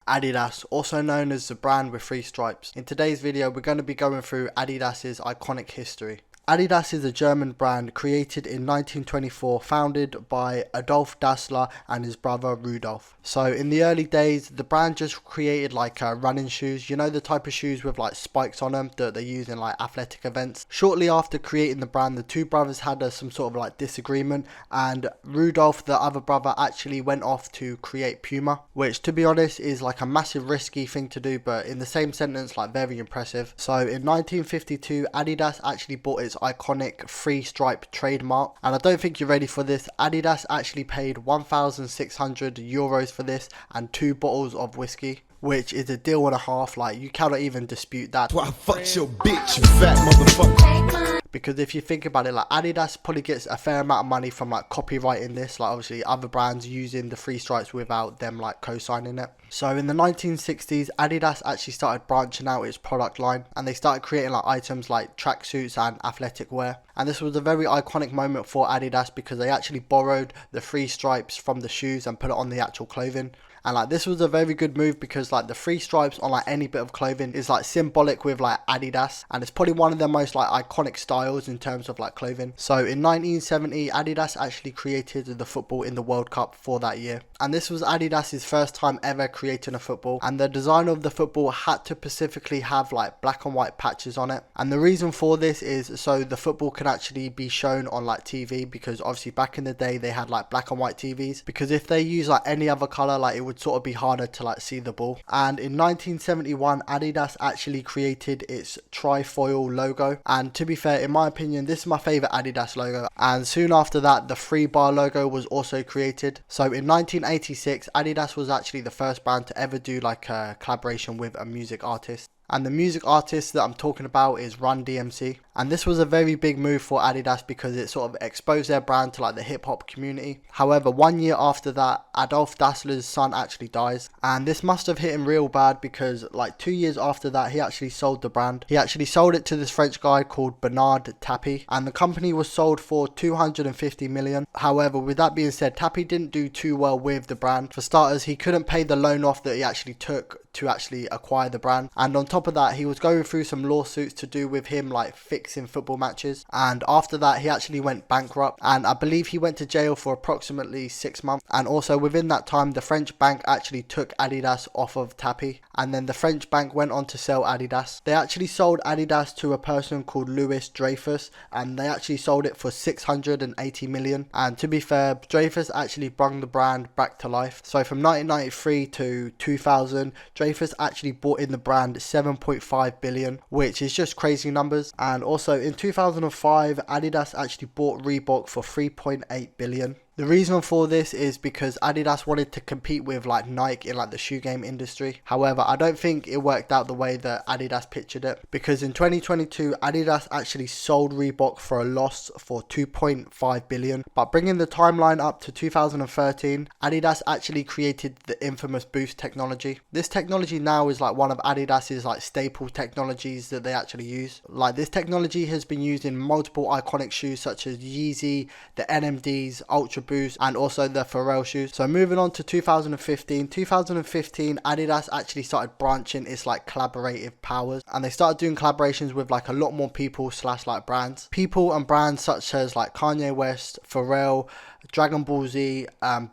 Adidas, also known as the brand with three stripes. In today's video, we're going to be going through Adidas's iconic history. Adidas is a German brand created in 1924, founded by Adolf Dassler and his brother Rudolf. So in the early days, the brand just created like running shoes, you know, the type of shoes with like spikes on them that they use in like athletic events. Shortly after creating the brand, the two brothers had some sort of like disagreement, and Rudolf, the other brother, actually went off to create Puma, which to be honest is like a massive risky thing to do, but in the same sentence, like very impressive. So in 1952, Adidas actually bought its iconic three stripe trademark, and I don't think you're ready for this. Adidas actually paid 1,600 euros for this and 2 bottles of whiskey, which is a deal and a half. Like, you cannot even dispute that. Why fuck your bitch, you fat motherfucker. Because if you think about it, like Adidas probably gets a fair amount of money from like copyrighting this, like obviously other brands using the three stripes without them like co-signing it. So in the 1960s, Adidas actually started branching out its product line, and they started creating like items like tracksuits and athletic wear. And this was a very iconic moment for Adidas because they actually borrowed the three stripes from the shoes and put it on the actual clothing. And like this was a very good move because like the three stripes on like any bit of clothing is like symbolic with like Adidas, and it's probably one of their most like iconic styles in terms of like clothing. So in 1970, Adidas actually created the football in the World Cup for that year, and this was Adidas's first time ever creating a football, and the design of the football had to specifically have like black and white patches on it. And the reason for this is so the football can actually be shown on like TV, because obviously back in the day they had like black and white TVs, because if they use like any other color, like it would sort of be harder to like see the ball. And in 1971, Adidas actually created its trifoil logo, and to be fair, in my opinion, this is my favorite Adidas logo. And soon after that, the 3-bar logo was also created. So in 1986, Adidas was actually the first brand to ever do like a collaboration with a music artist. And the music artist that I'm talking about is Run DMC. And this was a very big move for Adidas because it sort of exposed their brand to like the hip hop community. However, 1 year after that, Adolf Dassler's son actually dies. And this must have hit him real bad because like 2 years after that, he actually sold the brand. He actually sold it to this French guy called Bernard Tapie. And the company was sold for 250 million. However, with that being said, Tapie didn't do too well with the brand. For starters, he couldn't pay the loan off that he actually took to actually acquire the brand. And on top of that, he was going through some lawsuits to do with him like fixing football matches. And after that, he actually went bankrupt, and I believe he went to jail for approximately 6 months. And also within that time, the French bank actually took Adidas off of Tapie, and then the French bank went on to sell Adidas. They actually sold Adidas to a person called Louis Dreyfus, and they actually sold it for 680 million. And to be fair, Dreyfus actually brought the brand back to life. So from 1993 to 2000, Dreyfus actually bought in the brand 7.5 billion, which is just crazy numbers. And also in 2005, Adidas actually bought Reebok for 3.8 billion. The reason for this is because Adidas wanted to compete with like Nike in like the shoe game industry. However, I don't think it worked out the way that Adidas pictured it, because in 2022, Adidas actually sold Reebok for a loss for 2.5 billion. But bringing the timeline up to 2013, Adidas actually created the infamous Boost technology. This technology now is like one of Adidas's like staple technologies that they actually use. Like, this technology has been used in multiple iconic shoes such as Yeezy, the NMDs, Ultra Boost, and also the Pharrell shoes. So moving on to 2015, Adidas actually started branching its like collaborative powers, and they started doing collaborations with like a lot more people slash like brands. People and brands such as like Kanye West, Pharrell, Dragon Ball Z,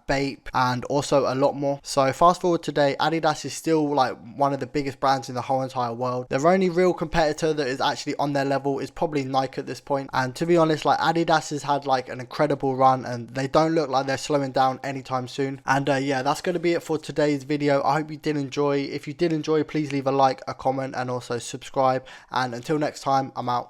Bape, and also a lot more. So fast forward today, Adidas is still like one of the biggest brands in the whole entire world. Their only real competitor that is actually on their level is probably Nike at this point. And to be honest, like Adidas has had like an incredible run, and they don't look like they're slowing down anytime soon. And yeah, that's going to be it for today's video. I hope you did enjoy. If you did enjoy, please leave a like, a comment, and also subscribe. And until next time, I'm out.